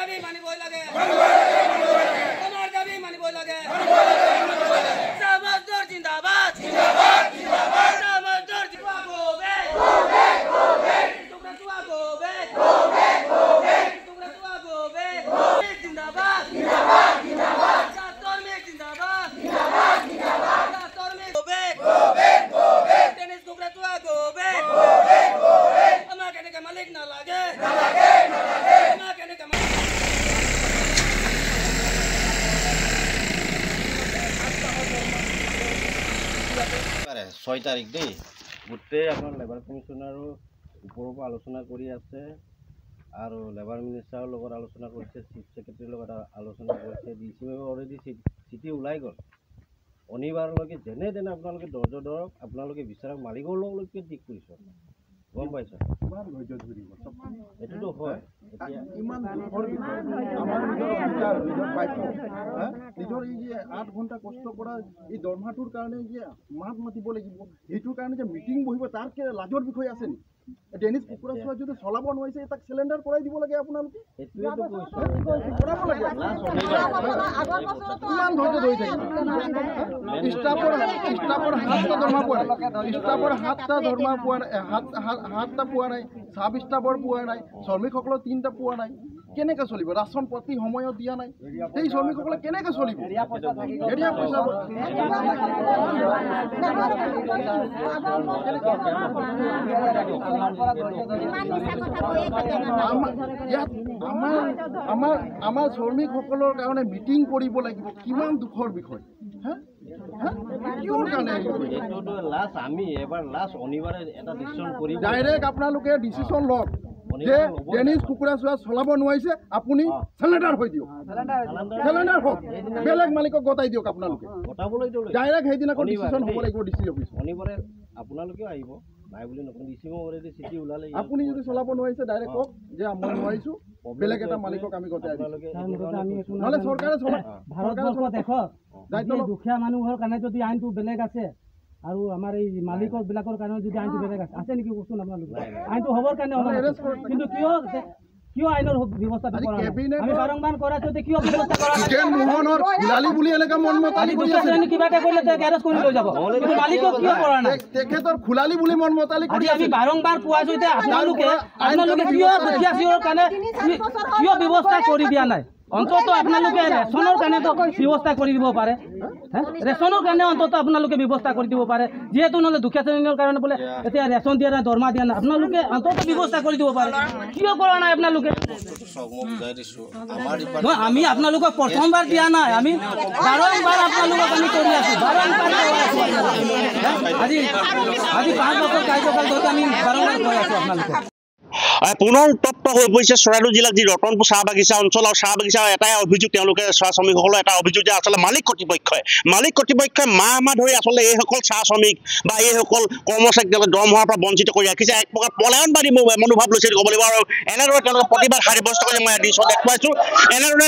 দাবি মানিবই লাগে আমার দাবি মানিবই লাগে সমাজদর জিন্দাবাদ জিন্দাবাদ জিন্দাবাদ সমাজদর জিন্দাবাদ গো ব্যাক তোমরা তো গো ব্যাক তোমরা তো গো ব্যাক জিন্দাবাদ জিন্দাবাদ জিন্দাবাদ সাতর মে জিন্দাবাদ জিন্দাবাদ জিন্দাবাদ সাতর মে গো ব্যাক টেনিস তোমরা তো গো ব্যাক আমার কেন কে মালিক না লাগে আমার কেন কে 6 তাৰিখ দেই গোটেই আপোনাৰ লেবাৰ কমিশ্যনাৰো ওপৰৰ পৰা আলোচনা কৰি আছে আৰু লেবাৰ মিনিষ্টাৰৰ লগত আলোচনা কৰিছে চিফ ছেক্ৰেটাৰীৰ লগত আলোচনা কৰিছে ডিচি অলৰেডি চিঠি ওলাই গ'ল শনিবাৰলৈকে যেনে তেনে আপোনালোকে দৰ্জ ধৰক আপোনালোকে বিচাৰক মালিকৰ লগলৈকে ঠিক কৰিছে গম পাইছে ইমান ধৈৰ্য ধৰিব এইটোতো হয় এতিয়া ইমান দুখৰ বিষয় আমাৰ নিজৰ অধিকাৰ নিজৰ প্ৰাপ্য নিজৰ এই যে 8 ঘণ্টা কষ্ট কৰা এই দৰমহাটোৰ কাৰণে যে মাত মাতিব লাগিব এইটোৰ কাৰণে যে মিটিং বহিব তাৰ কি লাজৰ বিষয় আছে নি ডেনিছ কুকুৰাচোৱা যদি চলাব নোৱাৰিছে তাক সিলিণ্ডাৰ কৰাই দিব লাগে আপোনালোকে এইটোৱেতো কৈছো কৰাব লাগে ইমান ধৈৰ্য ধৰি থাকিব ষ্টাফৰ 7টা দৰমহা পোৱা নাই ষ্টাফৰ 7টা দৰমহা পোৱা নাই 7টা পোৱা নাই সাব ষ্টাফৰ পোৱা নাই শ্ৰমিকসকলৰ 3টা পোৱা নাই কেনেকৈ চলিব ৰাচন প্ৰতি সময়ত দিয়া নাই সেই শ্ৰমিকসকলে কেনেকৈ চলিব এৰিয়া পইচা আমাৰ শ্ৰমিকসকলৰ কাৰণে মিটিং কৰিব লাগিব কিমান দুখৰ বিষয় ডাইৰেক্ট আপোনালোকে ডিচিশ্যন লওক যে ডেনিছ কুকুৰাচোৱা চলাব নোৱাৰিছে আপুনি চেলেণ্ডাৰ হৈ দিয়ক চেলেণ্ডাৰ হওক বেলেগ মালিকক গতাই দিয়ক আপোনালোকে ডাইৰেক্ট সেইদিনাখন ডিচিশ্যন হ'ব লাগিব ডিচি অফিচ শনিবাৰে আপোনালোকেও আহিব নাই বুলি নকওঁ ডিচি অলৰেডি চিঠি ওলালে আপুনি যদি চলাব নোৱাৰিছে ডাইৰেক্ট কওক যে মই নোৱাৰিছোঁ বেলেগ এটা মালিকক আমি গতাই দিম নহ'লে চৰকাৰে চলাওক ভাৰতবৰ্ষত দেখক দুখীয়া মানুহৰ কাৰণে যদি আইনটো বেলেগ আছে আৰু আমাৰ এই মালিকৰ বিলাকৰ কাৰণে যদি আইনটো বেলেগ আছে নেকি কওকচোন আপোনালোকে আইনটো হ'বৰ কাৰণে কিন্তু কিয় আইনৰ ব্যৱস্থা কৰা আমি বাৰম্বাৰ কৰাটো কিয় ব্যৱস্থা কৰা মোহনৰ খুলালি বুলি এনেকা মন মতালি কৰি আছে কিবা এটা কৰিলে গ্যাৰেজ কৰি লৈ যাব কিন্তু মালিকক কিয় কৰা নাই তেখেতৰ খুলালি বুলি মন মতালি কৰি আমি বাৰম্বাৰ কোৱাছো যে আপোনালোকে কিয় দুখীয়া সিৰৰ কাৰণে কিয় ব্যৱস্থা কৰি দিয়া নাই অন্তত আপোনালোকে ৰেচনৰ কাৰণে ব্যৱস্থা কৰি দিব পাৰে ৰেচনৰ কাৰণে অন্তত আপোনালোকে ব্যৱস্থা কৰি দিব পাৰে যিহেতু নহ'লে দুখীয়া শ্ৰেণীৰ কাৰণে বোলে এতিয়া ৰেচন দিয়া নাই দৰমহা দিয়া নাই আপোনালোকে অন্তত ব্যৱস্থা কৰি দিব পাৰে কিয় কৰা নাই আপোনালোকে আমি আপোনালোকক প্ৰথমবাৰ দিয়া নাই আমি বাৰম্বাৰ আপোনালোকক আমি কৰি আছোঁ আজি 5 বছৰ কাৰ্যকাল ধৰি আমি বাৰম্বাৰ কৰি আছোঁ আপোনালোকক পুনৰ উত্তপ্ত হৈ পৰিছে চৰাইদেউ জিলাৰ যি ৰতনপুৰ চাহ বাগিচা অঞ্চল আৰু চাহ বাগিচাৰ এটাই অভিযোগ তেওঁলোকে চাহ শ্ৰমিকসকলৰ এটা অভিযোগ যে আচলতে মালিক কৰ্তৃপক্ষই মাহ ধৰি আচলতে এইসকল চাহ শ্ৰমিক বা এইসকল কৰ্মচাৰীক তেওঁলোকে দৰমহাৰ পৰা বঞ্চিত কৰি ৰাখিছে এক প্ৰকাৰ পলায়নবাদী মনোভাৱ লৈছে ক'ব লাগিব আৰু এনেদৰে তেওঁলোকে প্ৰতিবাদ সাব্যস্ত কৰি মই দৃশ্য দেখুৱাইছোঁ এনেদৰে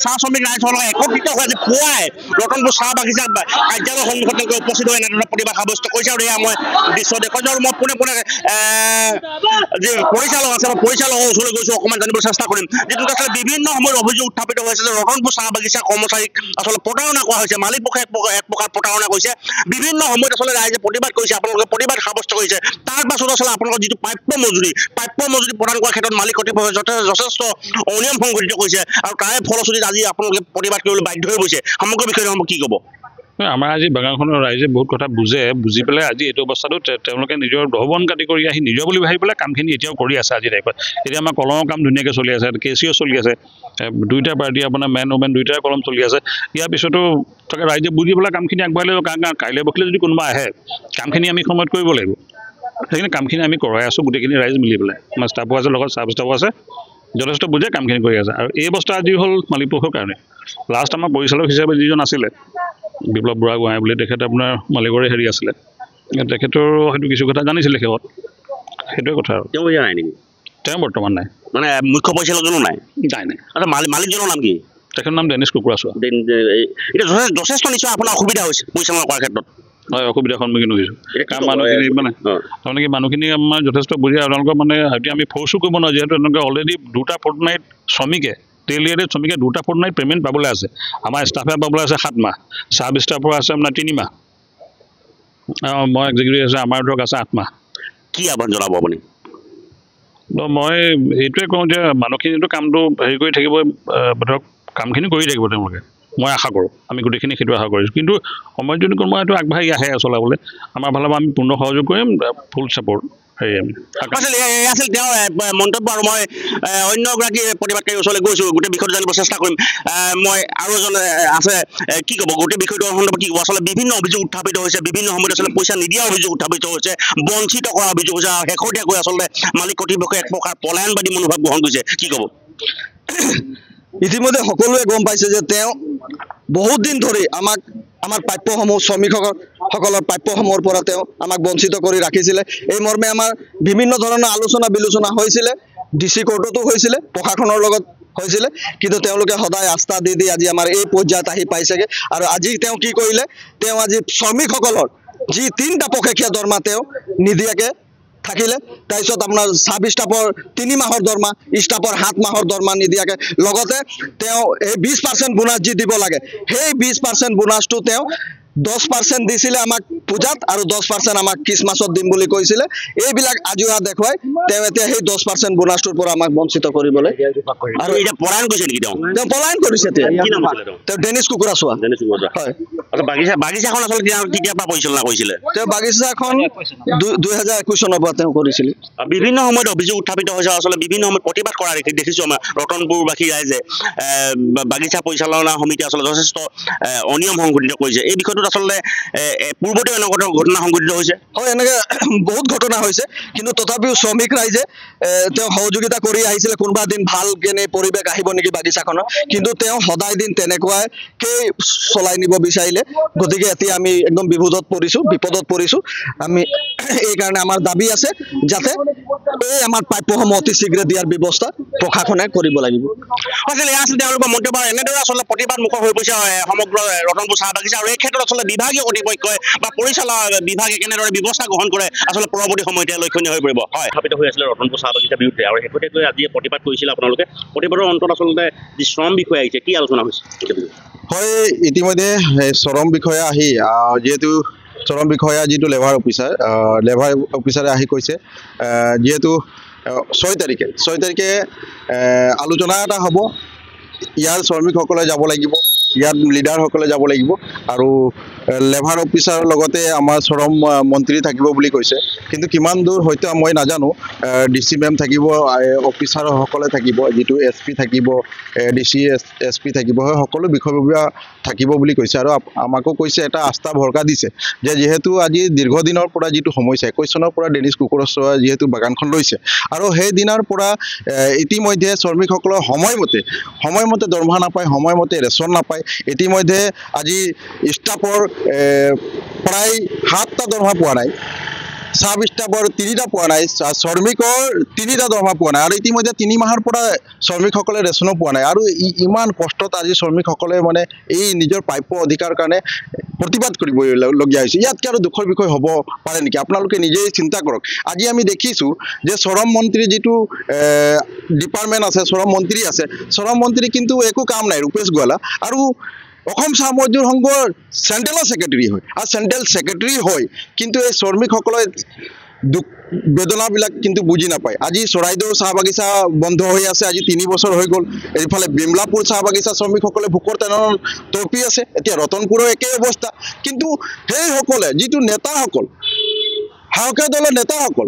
চাহ শ্ৰমিক ৰাইজসকলক একত্ৰিত হৈ আজি পুৱাই ৰতনপুৰ চাহ বাগিচা কাৰ্যালয়ৰ সন্মুখত তেওঁলোকে উপস্থিত হৈ এনেদৰে প্ৰতিবাদ সাব্যস্ত কৰিছে আৰু এয়া মই দৃশ্য দেখুৱাইছোঁ আৰু মই পোনে যি পৰিচালক আছে পৰিচালকৰ ওচৰলৈ গৈছোঁ অকণমান জানিবলৈ চেষ্টা কৰিম যিটো আচলতে বিভিন্ন সময়ত অভিযোগ উত্থাপিত হৈছে যে ৰতনপুৰ চাহ বাগিচা কৰ্মচাৰীক আচলতে প্ৰতাৰণা কৰা হৈছে মালিক পক্ষই এক প্ৰকাৰ প্ৰতাৰণা কৰিছে বিভিন্ন সময়ত আচলতে ৰাইজে প্ৰতিবাদ কৰিছে আপোনালোকে প্ৰতিবাদ সাব্যস্ত কৰিছে তাৰ পাছত আচলতে আপোনালোকৰ যিটো প্ৰাপ্য মজুৰি প্ৰদান কৰাৰ ক্ষেত্ৰত মালিক কৰ্তৃপক্ষই যথেষ্ট অনিয়ম সংঘটিত কৰিছে আৰু তাৰে ফলশ্ৰুতিত আজি আপোনালোকে প্ৰতিবাদ কৰিবলৈ বাধ্য হৈ গৈছে সমগ্ৰ বিষয়টো কি ক'ব আমাৰ আজি বাগানখনৰ ৰাইজে বহুত কথা বুজি পেলাই আজি এইটো অৱস্থাটো তেওঁলোকে নিজৰ দহবন কাটি কৰি আহি নিজৰ বুলি ভাবি পেলাই কামখিনি এতিয়াও কৰি আছে আজি টাইপত এতিয়া আমাৰ কলমৰ কাম ধুনীয়াকৈ চলি আছে কেচিও চলি আছে দুইটা পাৰ্টি আপোনাৰ মেন ওমেন দুইটাই কলম চলি আছে ইয়াৰ পিছতো তাকে ৰাইজে বুজি পেলাই কামখিনি আগবঢ়াই লাগিব কাৰণ কাইলৈ বকিলে যদি কোনোবা আহে কামখিনি আমি সময়ত কৰিব লাগিব সেইখিনি কামখিনি আমি কৰাই আছোঁ গোটেইখিনি ৰাইজ মিলি পেলাই আমাৰ ষ্টাফো আছে লগত চাব ষ্টাফো আছে যথেষ্ট বুজে কামখিনি কৰি আছে আৰু এই অৱস্থা আজি হ'ল মালিকপক্ষৰ কাৰণে লাষ্ট আমাৰ পৰিচালক হিচাপে যিজন আছিলে বিপ্লৱ বুঢ়াগোহাঁই বুলি তেখেতে আপোনাৰ মালিকৰে হেৰি আছিলে তেখেতৰ হয়তো কিছু কথা জানিছিলে শেষত সেইটোৱে কথা আৰু তেওঁ বৰ্তমান নাই মানে মুখ্য পৰিচালকজনো নাই মালিকজনৰ নাম কি তেখেতৰ নাম ডেনিছ কুকুৰাচোৱা এতিয়া যথেষ্ট নিশ্চয় আপোনাৰ অসুবিধা হৈছে পৰিচালনা কৰাৰ ক্ষেত্ৰত হয় অসুবিধাৰ সন্মুখীন হৈছোঁ কাৰণ মানুহখিনি তাৰমানে কি মানুহখিনি আমাৰ যথেষ্ট বুজি আপোনালোকৰ মানে এতিয়া আমি ফ'ৰ্চো কৰিব নোৱাৰোঁ যিহেতু এনেকৈ অলৰেডি 2টা ফৰ্টনাইট শ্ৰমিকে ষ্টেল ইয়াৰ্ডে শ্ৰমিকে 2টা ফৰ্টনাইট পে'মেণ্ট পাবলৈ আছে। আমাৰ ষ্টাফে পাবলৈ আছে 7 মাহ, চাব ষ্টাফৰ আছে আপোনাৰ 3 মাহ, মই এক্সিকিউটিভ আছে আমাৰ ধৰক আছে 8 মাহ। কি আহ্বান জনাব আপুনি? মই এইটোৱে কওঁ যে মানুহখিনিতো কামটো হেৰি কৰি থাকিব, ধৰক কামখিনি কৰি থাকিব তেওঁলোকে, মই আশা কৰোঁ, আমি গোটেইখিনি সেইটো আশা কৰিছোঁ। কিন্তু সময়ত যদি কোনোবা এইটো আগবাঢ়ি আহে চলাবলৈ আমাৰ ফালৰ পৰা আমি পূৰ্ণ সহযোগ কৰিম, ফুল ছাপৰ্ট। আছিল তেওঁৰ মন্তব্য। আৰু মই অন্য এগৰাকী প্ৰতিবাদকাৰীৰ ওচৰলৈ গৈছোঁ, গোটেই বিষয়টো জানিব চেষ্টা কৰিম। মই আৰু এজন আছে, কি ক'ব গোটেই বিষয়টো সন্দৰ্ভত কি ক'ব? আচলতে বিভিন্ন অভিযোগ উত্থাপিত হৈছে, বিভিন্ন সময়ত আচলতে পইচা নিদিয়া অভিযোগ উত্থাপিত হৈছে, বঞ্চিত কৰা অভিযোগ হৈছে, আৰু শেহতীয়াকৈ আচলতে মালিক কৰ্তৃপক্ষই এক প্ৰকাৰ পলায়নবাদী মনোভাৱ গ্ৰহণ কৰিছে, কি ক'ব? ইতিমধ্যে সকলোৱে গম পাইছে যে তেওঁ বহুত দিন ধৰি আমাৰ প্ৰাপ্যসমূহ শ্ৰমিকসকলৰ প্ৰাপ্যসমূহৰ পৰা তেওঁ আমাক বঞ্চিত কৰি ৰাখিছিলে। এই মৰ্মে আমাৰ বিভিন্ন ধৰণৰ আলোচনা বিলোচনা হৈছিলে, DC কোৰ্টতো হৈছিলে, প্ৰশাসনৰ লগত হৈছিলে, কিন্তু তেওঁলোকে সদায় আস্থা দি আজি আমাৰ এই পৰ্যায়ত আহি পাইছেগৈ। আৰু আজি তেওঁ কি কৰিলে, তেওঁ আজি শ্ৰমিকসকলৰ যি 3টা পষেকীয়া দৰমহা তেওঁ নিদিয়াকৈ থাকিলে। তাৰপিছত আপোনাৰ চাব ষ্টাফৰ 3 মাহৰ দৰমহা, ষ্টাফৰ 7 মাহৰ দৰমহা নিদিয়াকৈ, লগতে তেওঁ এই 20% বোনাছ যি দিব লাগে, সেই 20% বোনাছটো তেওঁ 10% দিছিলে আমাক পূজাত, আৰু 10% আমাক খ্ৰীষ্টমাছত দিম বুলি কৈছিলে। এইবিলাক আজোৰা দেখুৱাই তেওঁ এতিয়া সেই 10% বোনাছটোৰ পৰা আমাক বঞ্চিত কৰিবলৈ আৰু এতিয়া পলায়ন কৰিছে নেকি? তেওঁ পলায়ন কৰিছে। তেওঁ ডেনিছ কুকুৰাচোৱা। হয়, বাগিচাখন আচলতে কেতিয়াৰ পৰা পৰিচালনা কৰিছিলে? তেওঁ বাগিচাখন 2021 চনৰ পৰা তেওঁ কৰিছিলে। বিভিন্ন সময়ত অভিযোগ উত্থাপিত হৈছে, আচলতে বিভিন্ন সময়ত প্ৰতিবাদ কৰা দেখিছোঁ আমাৰ ৰতনপুৰবাসী ৰাইজে। বাগিচা পৰিচালনা সমিতি আচলতে যথেষ্ট অনিয়ম সংঘটিত কৰিছে। এই বিষয়টোত আচলতে পূৰ্বতে এনেকুৱা ঘটনা সংঘটিত হৈছে। হয়, এনেকৈ বহুত ঘটনা হৈছে, কিন্তু তথাপিও শ্ৰমিক ৰাইজে তেওঁ সহযোগিতা কৰি আহিছিলে। কোনোবা দিন ভাল কেনে পৰিৱেশ আহিব নেকি বাগিচাখনত, কিন্তু তেওঁ সদায় দিন তেনেকুৱাকৈ চলাই নিব বিচাৰিলে। গতিকে এতিয়া আমি একদম বিপদত পৰিছোঁ। আমি এইকাৰণে আমাৰ দাবী আছে যাতে এই আমাৰ প্ৰাপ্যসমূহ অতি শীঘ্ৰে দিয়াৰ ব্যৱস্থা প্ৰশাসনে কৰিব লাগিব। আচলতে এয়া আছিল তেওঁলোকৰ মন্তব্য। এনেদৰে আচলতে প্ৰতিবাদ মুখৰ হৈ পৰিছে সমগ্ৰ ৰতনপুৰ চাহ বাগিচা। আৰু এই ক্ষেত্ৰত আচলতে বিভাগীয় কৰ্তৃপক্ষই বা পৰিচালনা বিভাগে কেনেদৰে ব্যৱস্থা গ্ৰহণ কৰে আচলতে পৰৱৰ্তী সময়ত লক্ষণীয় হৈ পৰিব। হয়, স্থাপিত হৈ আছিলে ৰতনপুৰ চাহ বাগিচাৰ বিৰুদ্ধে, আৰু শেহতীয়াকৈ আজি প্ৰতিবাদ কৰিছিলে আপোনালোকে। প্ৰতিবাদৰ অন্তত আচলতে যি শ্ৰম বিষয়া আহিছে, কি আলোচনা হৈছে? হয়, ইতিমধ্যে শ্ৰম বিষয়া আহি যিহেতু শ্ৰম বিষয়া যিটো লেবাৰ অফিচাৰে আহি কৈছে, যিহেতু 6 তাৰিখে আলোচনা এটা হ'ব, ইয়াৰ শ্ৰমিকসকলে যাব লাগিব, ইয়াত লিডাৰসকলে যাব লাগিব, আৰু লেবাৰ অফিচাৰৰ লগতে আমাৰ শ্ৰম মন্ত্ৰী থাকিব বুলি কৈছে। কিন্তু কিমান দূৰ হয়তো মই নাজানো। DC মেম থাকিব, অফিচাৰসকলে থাকিব, যিটো SP থাকিব, DC SP থাকিব, হয়, সকলো বিষয়ববীয়া থাকিব বুলি কৈছে। আৰু আমাকো কৈছে, এটা আস্থা ভৰসা দিছে যে যিহেতু আজি দীৰ্ঘদিনৰ পৰা যিটো সমস্যা, 21 চনৰ পৰা ডেনিছ কুকুৰাচোৱা যিহেতু বাগানখন লৈছে, আৰু সেই দিনাৰ পৰা ইতিমধ্যে শ্ৰমিকসকলৰ সময়মতে দৰমহা নাপায়, সময়মতে ৰেচন নাপায়। ইতিমধ্যে আজি ষ্টাফৰ প্ৰায় 7টা দৰমহা পোৱা নাই, চাব ষ্টাফৰ 3টা পোৱা নাই, শ্ৰমিকৰ 3টা দৰমহা পোৱা নাই, আৰু ইতিমধ্যে 3 মাহৰ পৰা শ্ৰমিকসকলে ৰেচনো পোৱা নাই। আৰু ইমান কষ্টত আজি শ্ৰমিকসকলে মানে এই নিজৰ প্ৰাপ্য অধিকাৰৰ কাৰণে প্ৰতিবাদ কৰিবলগীয়া হৈছে। ইয়াতকৈ আৰু দুখৰ বিষয় হ'ব পাৰে নেকি? আপোনালোকে নিজেই চিন্তা কৰক। আজি আমি দেখিছোঁ যে শ্ৰম মন্ত্ৰী যিটো ডিপাৰ্টমেণ্ট আছে, শ্ৰম মন্ত্ৰী কিন্তু একো কাম নাই, ৰূপেশ গোৱালা। আৰু অসম চাহ মজদুৰ সংঘৰ চেণ্ট্ৰেলৰ ছেক্ৰেটাৰী হয়, আৰু চেণ্ট্ৰেল ছেক্ৰেটাৰী হয়, কিন্তু এই শ্ৰমিকসকলে দুখ বেদনাবিলাক কিন্তু বুজি নাপায়। আজি চৰাইদেউৰ চাহ বাগিচা বন্ধ হৈ আছে, আজি 3 বছৰ হৈ গ'ল। এইফালে বিমলাপুৰ চাহ বাগিচা শ্ৰমিকসকলে ভোকৰ তেনেধৰণৰ তৰপি আছে। এতিয়া ৰতনপুৰৰ একেই অৱস্থা। কিন্তু সেইসকলে যিটো নেতাসকল, সাহসীয়া দলৰ নেতাসকল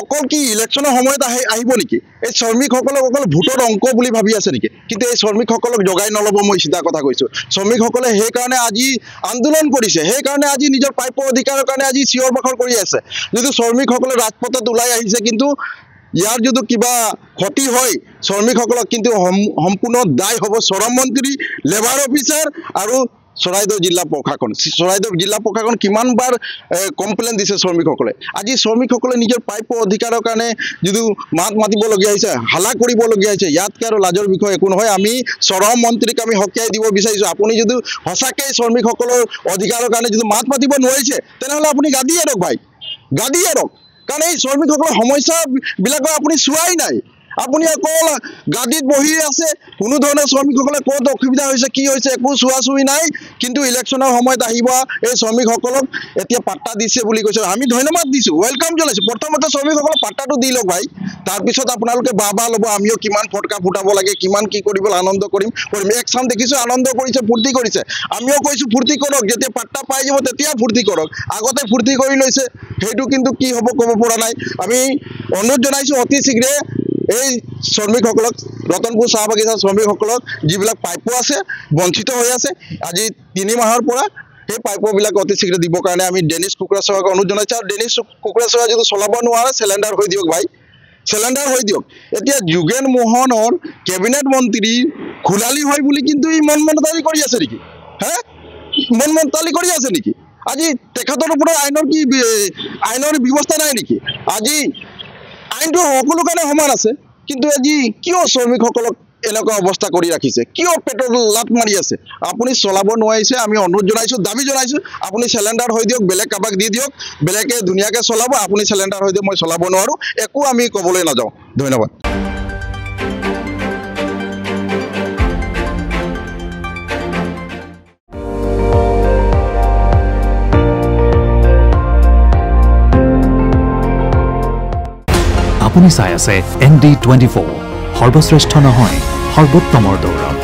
অকল কি ইলেকশ্যনৰ সময়ত আহিব নেকি? এই শ্ৰমিকসকলক অকল ভোটৰ অংক বুলি ভাবি আছে নেকি? কিন্তু এই শ্ৰমিকসকলক জগাই নল'ব, মই চিধা কথা কৈছোঁ। শ্ৰমিকসকলে সেইকাৰণে আজি আন্দোলন কৰিছে, সেইকাৰণে আজি নিজৰ প্ৰাপ্য অধিকাৰৰ কাৰণে আজি চিঞৰ বাখৰ কৰি আছে। যদি শ্ৰমিকসকলে ৰাজপথত ওলাই আহিছে, কিন্তু ইয়াৰ যদি কিবা ক্ষতি হয় শ্ৰমিকসকলক কিন্তু সম্পূৰ্ণ দায় হ'ব শ্ৰম মন্ত্ৰী, লেবাৰ অফিচাৰ আৰু চৰাইদেউ জিলা প্ৰশাসন কিমানবাৰ কমপ্লেইন দিছে শ্ৰমিকসকলে। আজি শ্ৰমিকসকলে নিজৰ প্ৰাপ্য অধিকাৰৰ কাৰণে যদি মাত মাতিবলগীয়া হৈছে, হাল্লা কৰিবলগীয়া হৈছে, ইয়াতকৈ আৰু লাজৰ বিষয় একো নহয়। আমি শ্ৰম মন্ত্ৰীক আমি সকীয়াই দিব বিচাৰিছোঁ, আপুনি যদি সঁচাকৈ শ্ৰমিকসকলৰ অধিকাৰৰ কাৰণে যদি মাত মাতিব নোৱাৰিছে, তেনেহ'লে আপুনি গাদী এৰক ভাই, গাদী এৰক। কাৰণ এই শ্ৰমিকসকলৰ সমস্যাবিলাকৰ আপুনি চোৱাই নাই। আপুনি অকল গাদীত বহি আছে কোনো ধৰণৰ শ্ৰমিকসকলে ক'ত অসুবিধা হৈছে কি হৈছে একো চোৱা চুই নাই কিন্তু ইলেকশ্যনৰ সময়ত আহিব এই শ্ৰমিকসকলক এতিয়া পাট্টা দিছে বুলি কৈছে আমি ধন্যবাদ দিছোঁ ৱেলকাম জনাইছোঁ প্ৰথমতে শ্ৰমিকসকলক পাট্টাটো দি লওক ভাই তাৰপিছত আপোনালোকে বাহ ল'ব আমিও কিমান ফটকা ফুটাব লাগে কিমান কি কৰিব আনন্দ কৰিম এক চাম দেখিছোঁ আনন্দ কৰিছে ফূৰ্তি কৰিছে আমিও কৈছোঁ ফূৰ্তি কৰক যেতিয়া পাট্টা পাই যাব তেতিয়া ফূৰ্তি কৰক আগতে ফূৰ্তি কৰি লৈছে সেইটো কিন্তু কি হ'ব ক'ব পৰা নাই আমি অনুৰোধ জনাইছোঁ অতি শীঘ্ৰে এই শ্ৰমিকসকলক ৰতনপুৰ চাহ বাগিচাৰ শ্ৰমিকসকলক যিবিলাক প্ৰাপ্য আছে বঞ্চিত হৈ আছে আজি 3 মাহৰ পৰা সেই প্ৰাপ্যবিলাক অতি শীঘ্ৰে দিবৰ কাৰণে আমি ডেনিছ কুকুৰাচৰাক অনুৰোধ জনাইছোঁ আৰু ডেনিছ কুকুৰাচৰা যদি চলাব নোৱাৰে চিলিণ্ডাৰ হৈ দিয়ক ভাই চিলিণ্ডাৰ হৈ দিয়ক এতিয়া যোগেন মোহনৰ কেবিনেট মন্ত্ৰী খুলালি হয় বুলি কিন্তু ই মনমতালি কৰি আছে নেকি হে মনমতালি কৰি আছে নেকি আজি তেখেতৰ ওপৰত আইনৰ ব্যৱস্থা নাই নেকি আজি আইনটো সকলো কাৰণে সমান আছে কিন্তু আজি কিয় শ্ৰমিকসকলক এনেকুৱা অৱস্থা কৰি ৰাখিছে কিয় পেটৰ লাট মাৰি আছে আপুনি চলাব নোৱাৰিছে আমি অনুৰোধ জনাইছোঁ দাবী জনাইছোঁ আপুনি চিলিণ্ডাৰ হৈ দিয়ক বেলেগ কাবাক দি দিয়ক বেলেগে ধুনীয়াকৈ চলাব আপুনি চিলিণ্ডাৰ হৈ দিয়ক মই চলাব নোৱাৰোঁ একো আমি ক'বলৈ নাযাওঁ ধন্যবাদ আপুনি চাই আছে ND24 সৰ্বশ্ৰেষ্ঠ নহয় সৰ্বোত্তমৰ দৌৰ